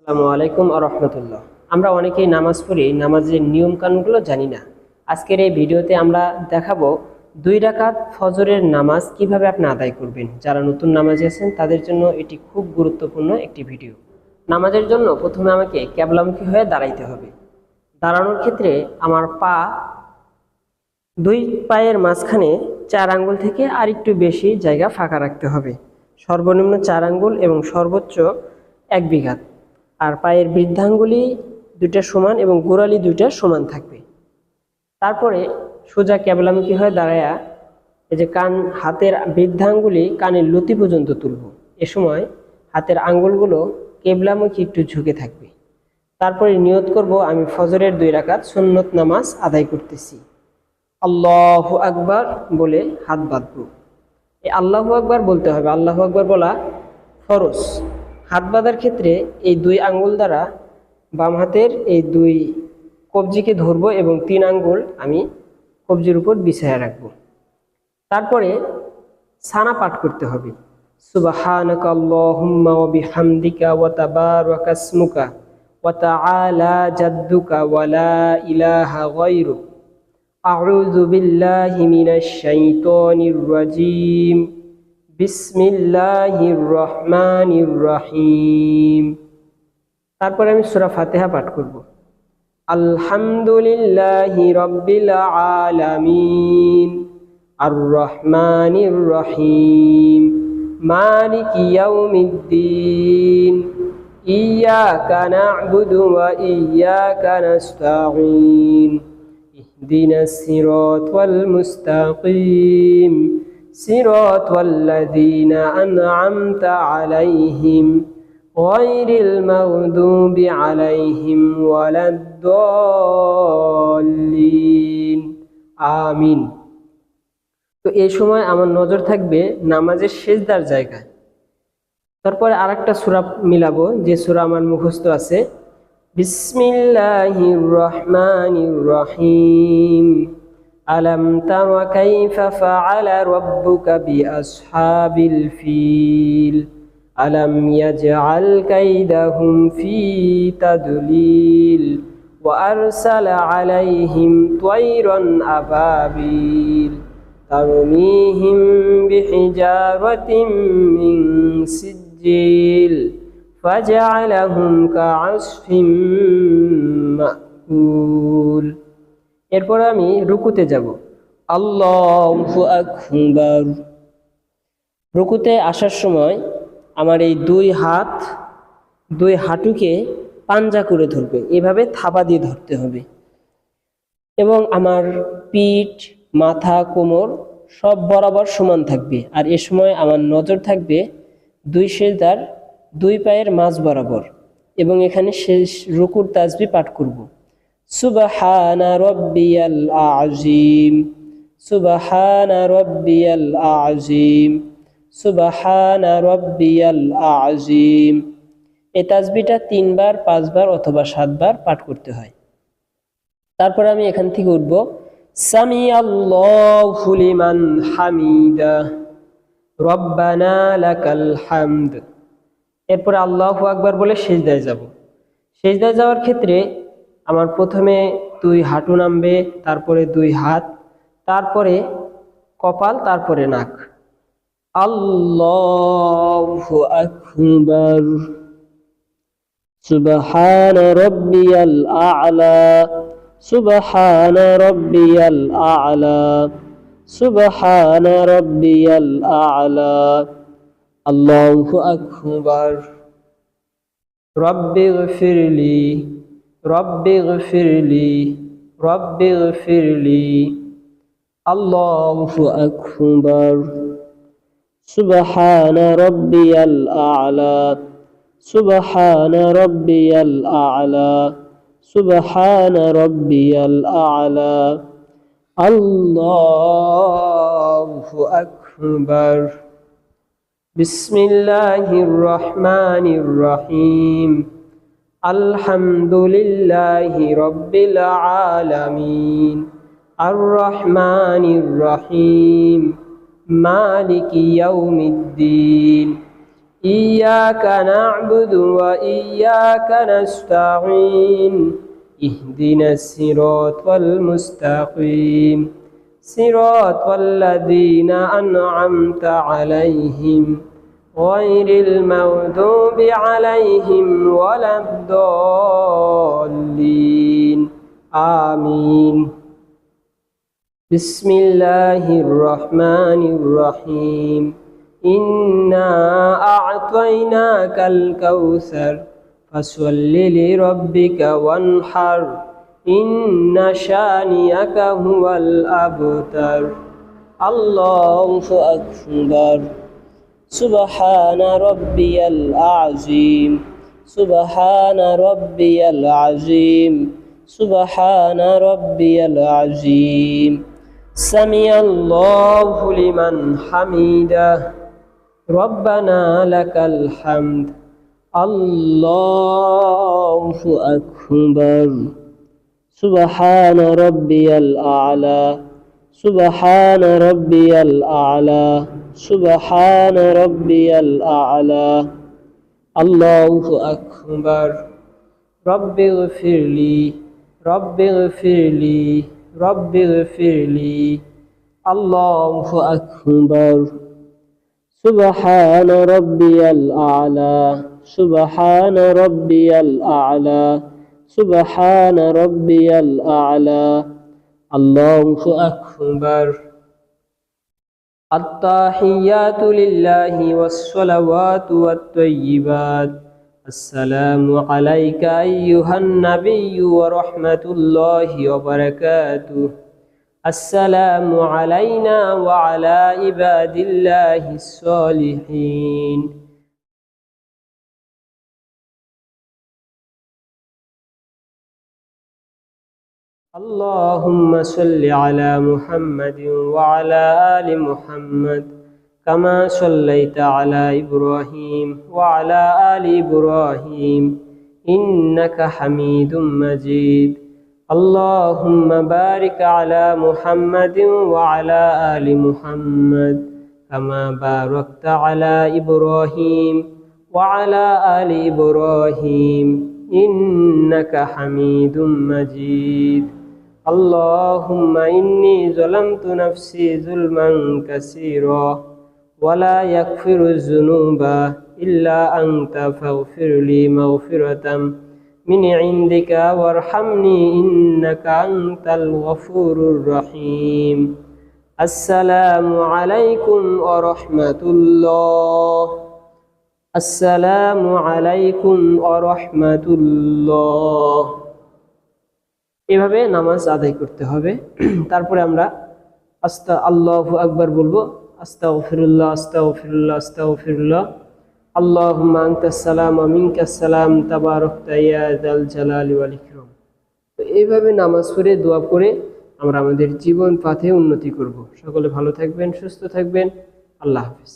আসসালামু আলাইকুম আ রহমতুল্লাহ। আমরা অনেকেই নামাজ পড়ি, নামাজের নিয়ম কানুনগুলো জানি না। আজকের এই ভিডিওতে আমরা দেখাবো 2 রাকাত ফজরের নামাজ কিভাবে আপনি আদায় করবেন। যারা নতুন নামাজি আছেন তাদের জন্য এটি খুব গুরুত্বপূর্ণ একটি ভিডিও। নামাজের জন্য প্রথমে আমাকে ক্যাবলামুখী হয়ে দাঁড়াইতে হবে। দাঁড়ানোর ক্ষেত্রে আমার দুই পায়ের মাঝখানে 4 আঙ্গুল থেকে আর একটু বেশি জায়গা ফাঁকা রাখতে হবে। সর্বনিম্ন 4 আঙ্গুল এবং সর্বোচ্চ 1 বিঘাত। আর পায়ের বৃদ্ধাঙ্গুলি দুইটা সমান এবং গোড়ালি দুইটা সমান থাকবে। তারপরে সোজা ক্যাবলামুখী হয়ে দাঁড়ায়া এই যে হাতের বৃদ্ধাঙ্গুলি কানের লতি পর্যন্ত তুলব। এ সময় হাতের আঙ্গুলগুলো কেবলামুখী একটু ঝুঁকে থাকবে। তারপরে নিয়ত করব আমি ফজরের 2 রাকাত সুন্নত নামাজ আদায় করতেছি। আল্লাহু আকবার বলে হাত বাঁধব। এই আল্লাহু আকবার বলতে হবে। আল্লাহু আকবার বলা ফরজ। হাত বাঁধার ক্ষেত্রে এই 2 আঙ্গুল দ্বারা বাম হাতের এই 2 কবজিকে ধরবো এবং 3 আঙ্গুল আমি কবজির উপর বিছায়া রাখবো। তারপরে সানা পাঠ করতে হবে। সুবহানাকা আল্লাহুম্মা ওয়া বিহামদিকা ওয়া তাবারাকা ইসমুকা ওয়া তাআলা জাদ্দুকা ওয়া লা ইলাহা গায়রুক। আউযু বিল্লাহি মিনাশ শাইতানির রাজীম। বিসমিল্লাহির রহমানির রহিম। তারপরে আমি সূরা ফাতিহা পাঠ করব। আলহামদুলিল্লাহি রাব্বিল আলামিন আর রহমানির রহিম মালিকি ইয়াউমিদ্দিন ইয়্যাকা না'বুদু ওয়া ইয়্যাকা নাস্তাঈন ইহদিনাস সিরাতাল মুস্তাকিম সিরাতাল লাযীনা আন'আমতা আলাইহিম গায়রিল মাগদুবি আলাইহিম ওয়ালাদ-দাল্লিন। আমিন। তো এই সময় আমার নজর থাকবে নামাজের সিজদার জায়গায়। তারপরে আরেকটা সূরা মিলাবো যে সূরা আমার মুখস্থ আছে। বিসমিল্লাহির রহমানির রহিম। আলাম তারা কাইফা ফাআলা রাব্বুকা বিআসহাবিল ফিল আলাম ইয়াজআল কাইদাহুম ফি তাদলিল ওয়া আরসালা আলাইহিম তায়রান আবাবিল তারমিহিম বিহিজারাতিন মিন সিজ্জিল ফাজআলাহুম কাআসফিন মাকুল। এরপর আমি রুকুতে যাব। আল্লাহু আকবার। রুকুতে আসার সময় আমার এই 2 হাঁটুকে পাঞ্জা করে ধরবে, এভাবে থাবা দিয়ে ধরতে হবে এবং আমার পিঠ, মাথা, কোমর সব বরাবর সমান থাকবে। আর এ সময় আমার নজর থাকবে 2 সিজদার 2 পায়ের মাঝ বরাবর এবং এখানে শেষ রুকুর তাসবিহ পাঠ করব। সুবহানা রাব্বিয়াল আযীম সুবহানা রাব্বিয়াল আযীম সুবহানা রাব্বিয়াল আযীম। এই তাসবিহটা 3 বার, 5 বার অথবা 7 বার পাঠ করতে হয়। তারপর আমি এখান থেকে উঠব। সামি আল্লাহু লিমান হামিদা রব্বানা লাকাল হামদ। এরপরে আল্লাহু আকবার বলে সিজদায় যাব। সিজদায় যাওয়ার ক্ষেত্রে আমার প্রথমে 2 হাঁটু নামবে, তারপরে 2 হাত, তারপরে কপাল, তারপরে নাক। আল্লাহু আকবার। সুবহানা রাব্বিয়াল আ'লা সুবহানা রাব্বিয়াল আ'লা সুবহানা রাব্বিয়াল আ'লা। আল্লাহু আকবার। রব্বিগফিরলি রব্বিগফিরলি রব্বিগফিরলি। আল্লাহু আকবার। সুবহানা রাব্বিয়াল আ'লা সুবহানা রাব্বিয়াল আ'লা সুবহানা রাব্বিয়াল আ'লা। আল্লাহু আকবার। বিসমিল্লাহির রহমানির রহিম। আলহামদুলিল্লাহি রাব্বিল আলামিন আর রহমানির রহিম মালিকি ইয়াউমিদ্দিন إياك نعبد وإياك نستعين اهدنا الصراط المستقيم صراط الذين أنعمت عليهم غير المغضوب عليهم ولا الضالين آمين بسم الله الرحمن الرحيم إنا أعطيناك الكوثر فصل لربك وانحر إن شانئك هو الأبتر الله أكبر سبحان ربي العظيم سبحان ربي العظيم سبحان ربي العظيم سمع الله لمن حمده ربنا لك الحمد الله أكبر سبحان ربي الأعلى سبحان ربي الأعلى سبحان ربي الأعلى الله أكبر رب اغفر لي رب اغفر لي رب اغفر لي الله أكبر سبحان ربي الأعلى سبحان ربي الأعلى سبحان ربي الأعلى الله أكبر التحيات لله والصلوات والطيبات السلام عليك أيها النبي ورحمة الله وبركاته السلام علينا وعلى عباد الله الصالحين اللهم صل على محمد وعلى آل محمد كما صليت على إبراهيم وعلى آل إبراهيم إنك حميد مجيد اللهم بارك على محمد وعلى آل محمد كما باركت على إبراهيم وعلى آل إبراهيم إنك حميد مجيد اللهم إني ظلمت نفسي ظلما كثيرا ولا يغفر الذنوب إلا أنت فاغفر لي مغفرة من عندك وارحمني إنك أنت الغفور الرحيم السلام عليكم ورحمة الله السلام عليكم ورحمة الله এভাবে নামাজ আদায় করতে হবে তারপরে আমরা আল্লাহু আকবার বলবো আস্তাগফিরুল্লাহ আস্তাগফিরুল্লাহ আস্তাগফিরুল্লাহ আল্লাহুম্মা আনতাস সালাম ওয়া মিনকাস সালাম তাবারাকতা ইয়া যাল জালালি ওয়াল ইকরাম। তো এইভাবে নামাজ পড়ে দোয়া করে আমরা আমাদের জীবন পথে উন্নতি করব। সকলে ভালো থাকবেন, সুস্থ থাকবেন। আল্লাহ হাফেজ।